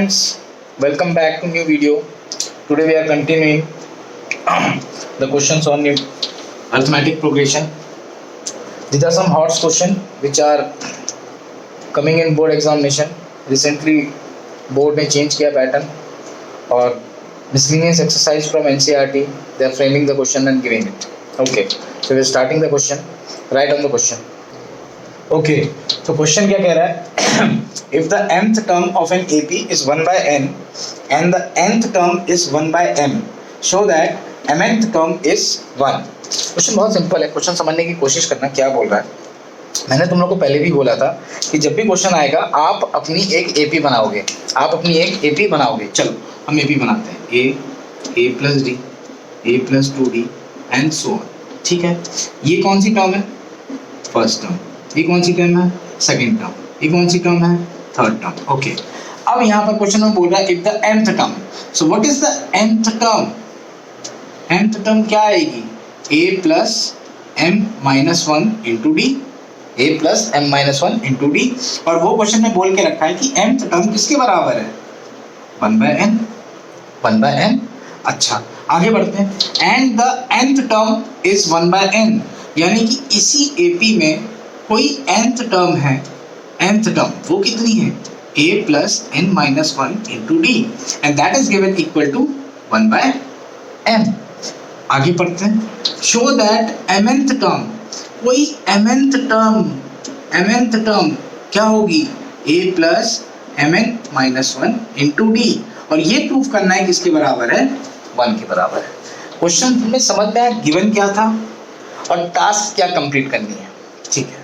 friends, welcome back to new video. Today we are continuing the questions on new arithmetic progression. These are some HOTS questions which are coming in board examination. Recently board ने change किया pattern और miscellaneous exercise from NCERT. They are framing the question and giving it. Okay, so we are starting the question. Write on the question. Okay, तो question क्या कह रहा है? If the nth term of an AP is 1 by n and the nth term is 1 by m, show that mth term is 1. Question बहुत simple है. Question समझने की कोशिश करना क्या बोल रहा है. मैंने तुम लोग को पहले भी बोला था कि जब भी क्वेश्चन आएगा आप अपनी एक AP बनाओगे. आप अपनी एक AP बनाओगे. चलो हम AP बनाते हैं. a plus d, a plus 2d and so on. ठीक है. ये कौन सी टर्म है? First term. ये कौन सी टर्म है? Second term. ये कौन सी टर्म है? Third term. ओके. अब यहाँ पर क्वेश्चन में बोल रहा है if the nth term. So what is the nth term? nth term क्या आएगी? a plus m minus 1 into d. a plus m minus 1 into d. और वो क्वेश्चन में बोल के रखा है कि nth टर्म किसके बराबर है? 1 by n. 1 by n. अच्छा आगे बढ़ते हैं. And the nth term is 1 by n. यानी कि इसी AP में कोई nth टर्म है. nth टर्म वो कितनी है? a plus n minus 1 into d and that is given equal to 1 by m. आगे पढ़ते हैं. show that mth टर्म, कोई mth टर्म क्या होगी? a plus mn minus 1 into d. और ये प्रूफ करना है किसके बराबर है? 1 के बराबर है. क्वेश्चन में समझ में आया गिवन क्या था और टास्क क्या कंप्लीट करनी है. ठीक है.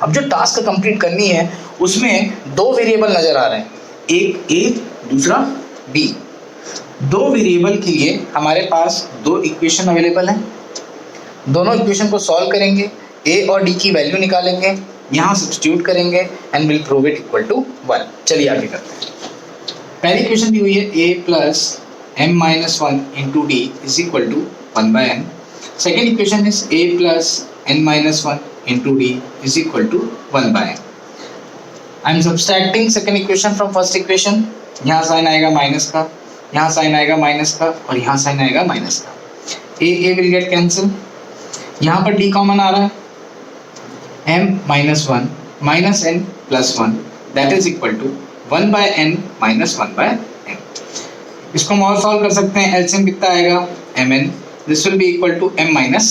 अब जो टास्क कंप्लीट करनी है उसमें दो वेरिएबल नजर आ रहे हैं. एक a दूसरा b. दो वेरिएबल के लिए हमारे पास दो इक्वेशन अवेलेबल हैं. दोनों इक्वेशन को सॉल्व करेंगे. a और d की वैल्यू निकालेंगे. यहाँ सब्स्टिट्यूट करेंगे and will prove it equal to 1. चलिए आगे करते हैं. पहली इक्वेशन दी हुई है a plus m minus 1 into d is equal to 1 by n. Second equation is a plus n minus 1 into d is equal to 1 by n. I am subtracting second equation from first equation. यहाँ sign आएगा minus का, यहाँ sign आएगा minus का और यहाँ sign आएगा minus का. a will get cancel. यहाँ पर d कॉमन आ रहा है. m minus 1 minus n plus 1 that is equal to 1 by n minus 1 by n. इसको हम और सॉल्व कर सकते हैं. एलसीएम कितना आएगा? mn. This will be equal to m minus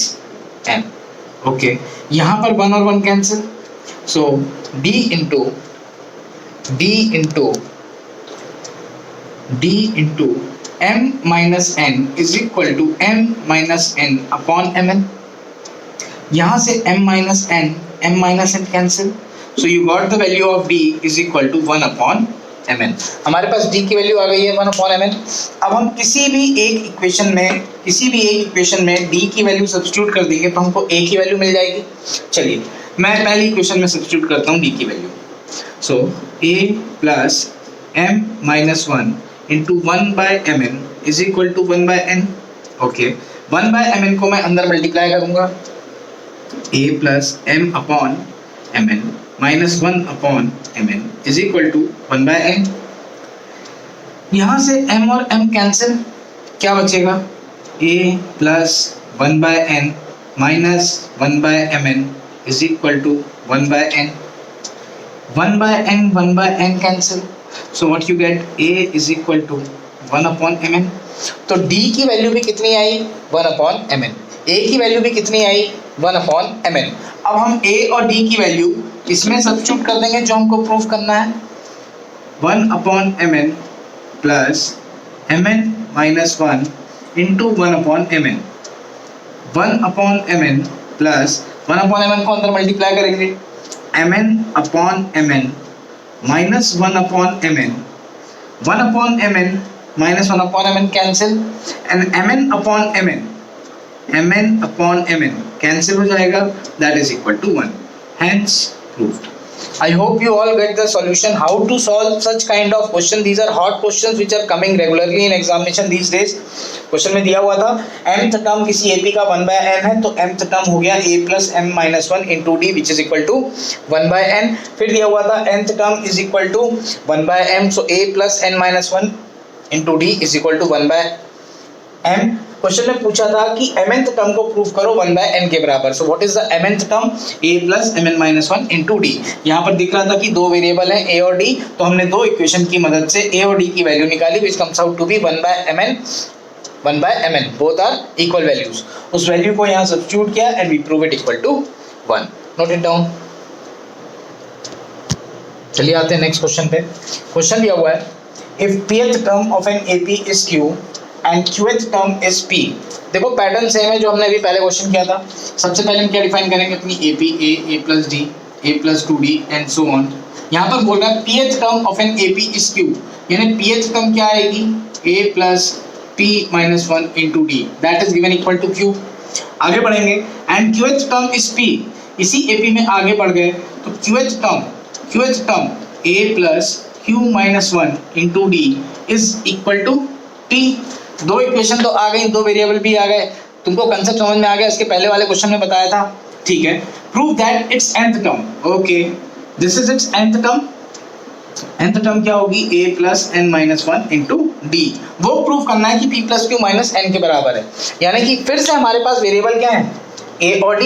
n. Okay. यहाँ पर 1 और 1 cancel. So d into m minus n is equal to m minus n upon mn. यहाँ से m minus n cancel. So you got the value of d is equal to 1 upon mn. हमारे पास d की value आ गई है 1 upon mn. अब हम किसी भी एक इक्वेशन में d की वैल्यू सब्स्टिट्यूट कर देंगे तो हमको a की वैल्यू मिल जाएगी. चलिए मैं पहली इक्वेशन में सब्स्टिट्यूट करता हूँ d की value. So a plus m minus 1 into 1 by mn is equal to 1 by n. Okay. 1 by mn को मैं अंदर मल्टीप्लाई करूँगा. a plus m upon mn minus 1 upon mn is equal to 1 by n. यहाँ से m और m cancel. क्या बचेगा? a plus 1 by n minus 1 by mn is equal to 1 by n. 1 by n cancel. So what you get? a is equal to 1 upon mn. तो d की value भी कितनी आई? 1 upon mn. a की value भी कितनी आई? 1 upon mn. अब हम a और d की वैल्यू इसमें सब्स्टिट्यूट कर देंगे जो हमको प्रूफ करना है. 1 upon mn plus mn minus 1 into 1 upon mn. 1 upon mn plus 1 upon mn को अंदर मल्टीप्लाई करेंगे. mn upon mn minus 1 upon mn. 1 upon mn minus 1 upon mn cancel and mn upon mn cancel हो जाएगा. that is equal to 1. hence proved. I hope you all get the solution how to solve such kind of question. These are hot questions which are coming regularly in examination these days. Question में दिया हुआ था mth term किसी AP का 1/n है, तो mth term हो गया a plus m minus 1 into d which is equal to 1/n. फिर दिया हुआ था nth term is equal to 1/m, so a plus n minus 1 into d is equal to 1/m. Question में पूछा था कि mnth टर्म को prove करो 1/n के बराबर. So what is the mnth term? a plus mn minus 1 into d. यहाँ पर दिख रहा था कि दो वेरिएबल हैं a और d, तो हमने दो इक्वेशन की मदद से a और d की वैल्यू निकाली which comes out to be 1/mn. Both are equal values. उस वैल्यू को यहाँ सब्स्टिट्यूट किया and we prove it equal to 1. Note it down. चलिए आते हैं नेक्स्ट क्वेश्चन पे. क्वेश्चन दिया हुआ है if pth term of an AP is q and qth term is p. देखो पैटर्न सेम है जो हमने अभी पहले क्वेश्चन किया था. सबसे पहले हम क्या डिफाइन करेंगे? अपनी AP a plus d a plus 2d and so on. यहाँ पर बोल रहा है pth term of an AP is q, यानी pth term क्या आएगी? a plus p minus 1 into d, that is given equal to q. आगे बढ़ेंगे and qth term is p. इसी AP में आगे बढ़ गए तो qth term a plus q minus 1 into d is equal to p. दो इक्वेशन तो आ गई, दो वेरिएबल भी आ गए. तुमको कंसेप्ट समझ में आ गया, इसके पहले वाले क्वेश्चन में बताया था. ठीक है. Prove that it's nth term. Okay, this is it's nth term. nth term क्या होगी? a plus n minus 1 into d. वो प्रूव करना है कि p plus q minus n के बराबर है. यानी कि फिर से हमारे पास वेरिएबल क्या है? a और d,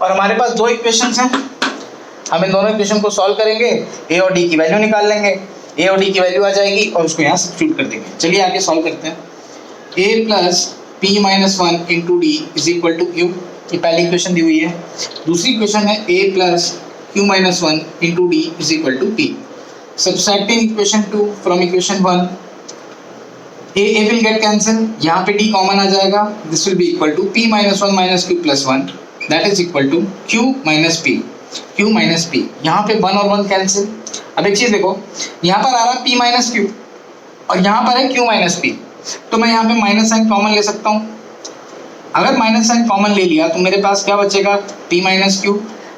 और हमारे पास दो इक्वेशंस हैं. हम इन दोनों इक्वेशन को सॉल्व करेंगे, a और d की वैल्यू निकाल लेंगे. a और d की वैल्यू आ जाएगी और उसको यहाँ सब्स्टिट्यूट कर देंगे. चलिए आगे सॉल्व करते हैं. a plus p minus 1 into d is equal to q. ये पहली इक्वेशन दी हुई है. दूसरी इक्वेशन है a plus q minus 1 into d is equal to p. Subtracting equation 2 from equation 1, a will get cancel. यहाँ पे d कॉमन आ जाएगा. This will be equal to p minus 1 minus q plus 1, that is equal to q minus p. q minus P. यहाँ पे 1 और 1 cancel. अब एक चीज देखो, यहाँ पर आ रहा है p माइनस क्यू और यहाँ पर है q माइनस पी, तो मैं यहाँ पे माइनस साइन कॉमन ले सकता हूँ. अगर माइनस साइन कॉमन ले लिया तो मेरे पास क्या बचेगा? p minus Q.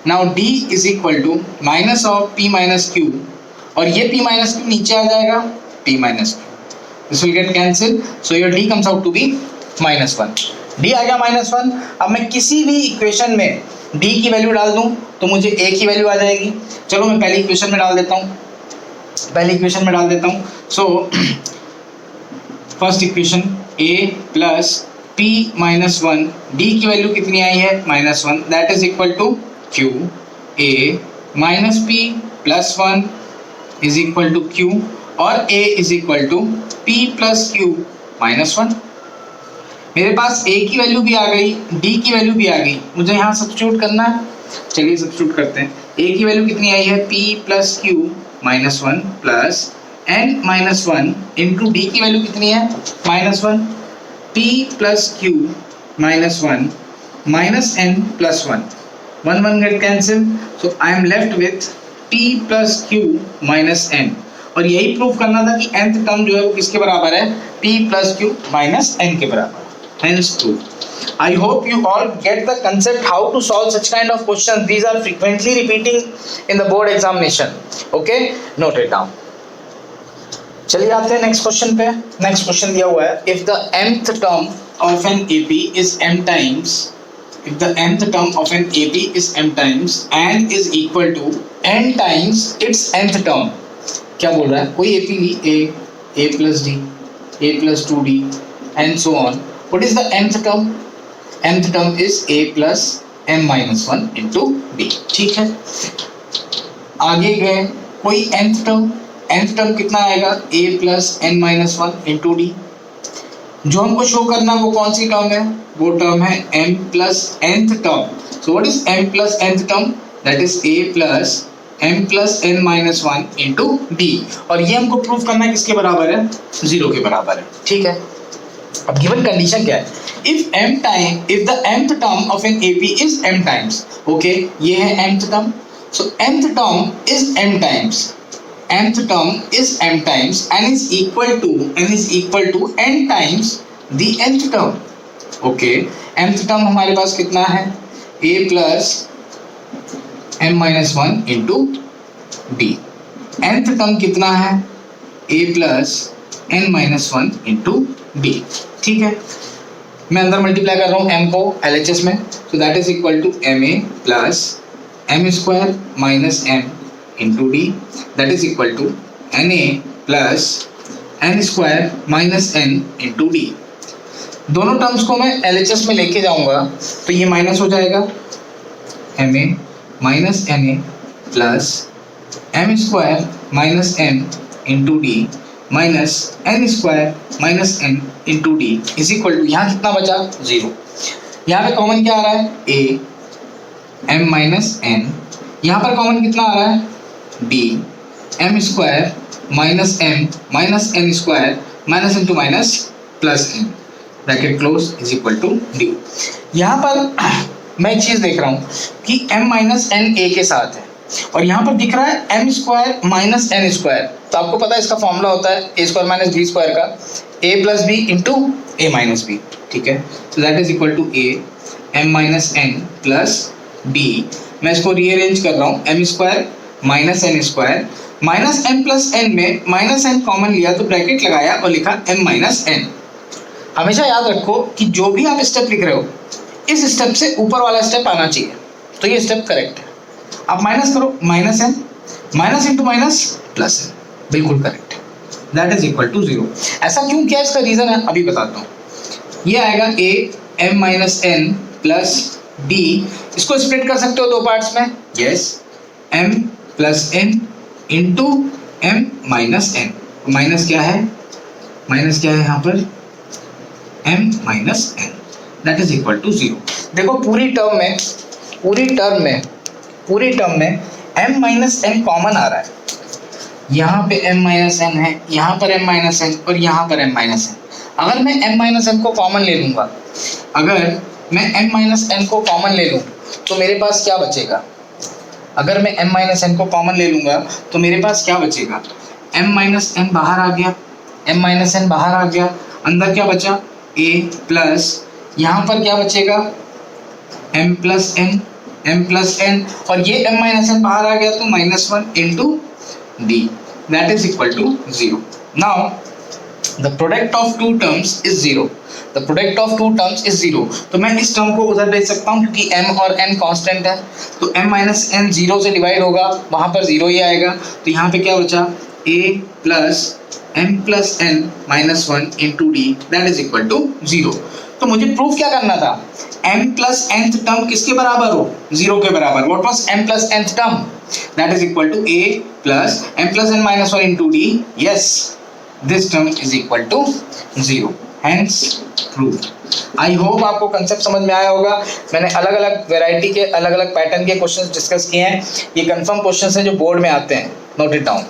Now d is equal to minus of p minus Q, और ये p माइनस क्यू नीचे आ जाएगा p minus Q. This will get cancel, so your d comes out to be minus 1. d आ गया minus 1. अब मैं किसी भी इक्वेशन में d की वैल्यू डाल दूं तो मुझे a की वैल्यू आ जाएगी. चलो मैं पहली इक्वेशन में डाल देता हूँ. So first equation a plus p minus 1, d की वैल्यू कितनी आई है? Minus 1, that is equal to q. a minus p plus 1 is equal to q, और a is equal to p plus q minus 1. मेरे पास a की value भी आ गई, d की वैल्यू भी आ गई. मुझे यहाँ सब्स्टिट्यूट करना है. चलिए सब्स्टिट्यूट करते हैं. a की वैल्यू कितनी आई है? p plus Q minus 1 plus n minus 1 into d की वैल्यू कितनी है? Minus 1. p plus Q minus 1 minus n plus 1. 1 gate cancel, so I am left with p plus Q minus n. और यही prove करना था कि nth term जो है वो किसके बराबर है? p plus Q minus n के बराबर. Hence true. I hope you all get the concept how to solve such kind of questions. These are frequently repeating in the board examination. Okay, note it down. चलिए आते हैं next question पे. Next question दिया हुआ है if the mth term of an AP is m times, if the mth term of an AP is m times and is equal to n times its nth term. क्या बोल रहा है? कोई AP Lee, a plus d, a plus 2d and so on. What is the nth term? Nth term is a plus m minus 1 into d. ठीक है. आगे गए, कोई nth term कितना आएगा? a plus n minus 1 into d. जो हमको show करना वो कौन सी टर्म है? वो टर्म है m plus nth term. So what is m plus nth term? That is a plus m plus n minus 1 into d. और ये हमको प्रूव करना है किसके बराबर है? 0 के बराबर है. ठीक है. अब गिवन कंडीशन क्या है? if the mth term of an AP is m times, okay, ये है mth term, so mth term is m times, and is equal to n times the nth term. Okay, mth term हमारे पास कितना है? a plus m minus one into D. nth term कितना है, a plus n minus one into D. ठीक है, मैं अंदर multiply कर रहा हूँ m को LHS में, तो that is equal to M A plus M square minus m into D, that is equal to N A plus N square minus n into D. दोनों टर्म्स को मैं LHS में लेके जाऊंगा तो ये माइनस हो जाएगा, M A minus N A plus M square minus m into D minus N square minus n into D is equal to, यहाँ कितना बचा, 0। यहाँ पे कॉमन क्या आ रहा है, a m माइनस n, यहाँ पर कॉमन कितना आ रहा है, d m square minus m minus n square minus into minus plus n, bracket close is equal to D. यहाँ पर मैं एक चीज़ देख रहा हूँ कि m माइनस n a के साथ है और यहाँ पर दिख रहा है m square minus n square, तो आपको पता है इसका फॉर्मूला होता है a square minus b square का, a plus B into a minus B. ठीक है, तो that is equal to a m minus n plus d। मैं इसको रीअरेंज कर रहा हूँ, m square minus n square minus m plus n में माइनस n कॉमन लिया तो ब्रैकेट लगाया और लिखा m माइनस n। हमेशा याद रखो कि जो भी आप स्टेप लिख रहे हो इस स्टेप से ऊपर वाला स्टेप आना चाहिए, तो ये स्टेप करेक्ट है। आप माइनस करो, minus n minus into minus plus n, बिल्कुल करेक्ट है, दैट इज इक्वल टू 0। ऐसा क्यों किया, इसका रीजन है अभी बताता हूँ। ये आएगा a m minus n plus d, इसको स्प्लिट कर सकते हो दो पार्ट्स में, yes, m plus n into m minus n। Minus क्या है, माइनस क्या है यहाँ पर, m minus n, that is equal to 0। देखो पूरी टर्म में m माइनस n कॉमन आ रहा है, यहाँ पे m माइनस n है, यहाँ पर m माइनस n और यहाँ पर m माइनस n। अगर मैं m माइनस n को कॉमन ले लूँगा, अगर मैं m माइनस n को कॉमन ले लूँ तो मेरे पास क्या बचेगा, अगर मैं m माइनस n को कॉमन ले लूँगा तो मेरे पास क्या बचेगा, m माइनस n बाहर आ गया, m माइनस n बाहर आ गया, अंदर क्या बचा, a प्लस यहाँ पर क्या बचेगा, m प्लस n और ये m माइनस n बाहर आ गया तो minus one into D, that is equal to 0। Now the product of two terms is 0, the product of two terms is 0। तो मैं इस टर्म को उधर भेज सकता हूँ क्योंकि m और n कांस्टेंट है, तो m माइनस n 0 से डिवाइड होगा, वहाँ पर 0 ही आएगा, तो यहाँ पे क्या बचा, a plus m plus n minus one into D, that is equal to 0। तो मुझे प्रूफ क्या करना था, m प्लस nth टर्म किसके बराबर हो, 0 के बराबर। What was m plus nth term, that is equal to a plus m plus n minus one into D, yes, this term is equal to 0, hence proof. I hope आपको concept समझ में आया होगा। मैंने अलग अलग वेराइटी के अलग अलग पैटर्न के क्वेश्चंस डिस्कस किए हैं, ये कंफर्म क्वेश्चंस हैं जो बोर्ड में आते हैं, नोट इट डाउन।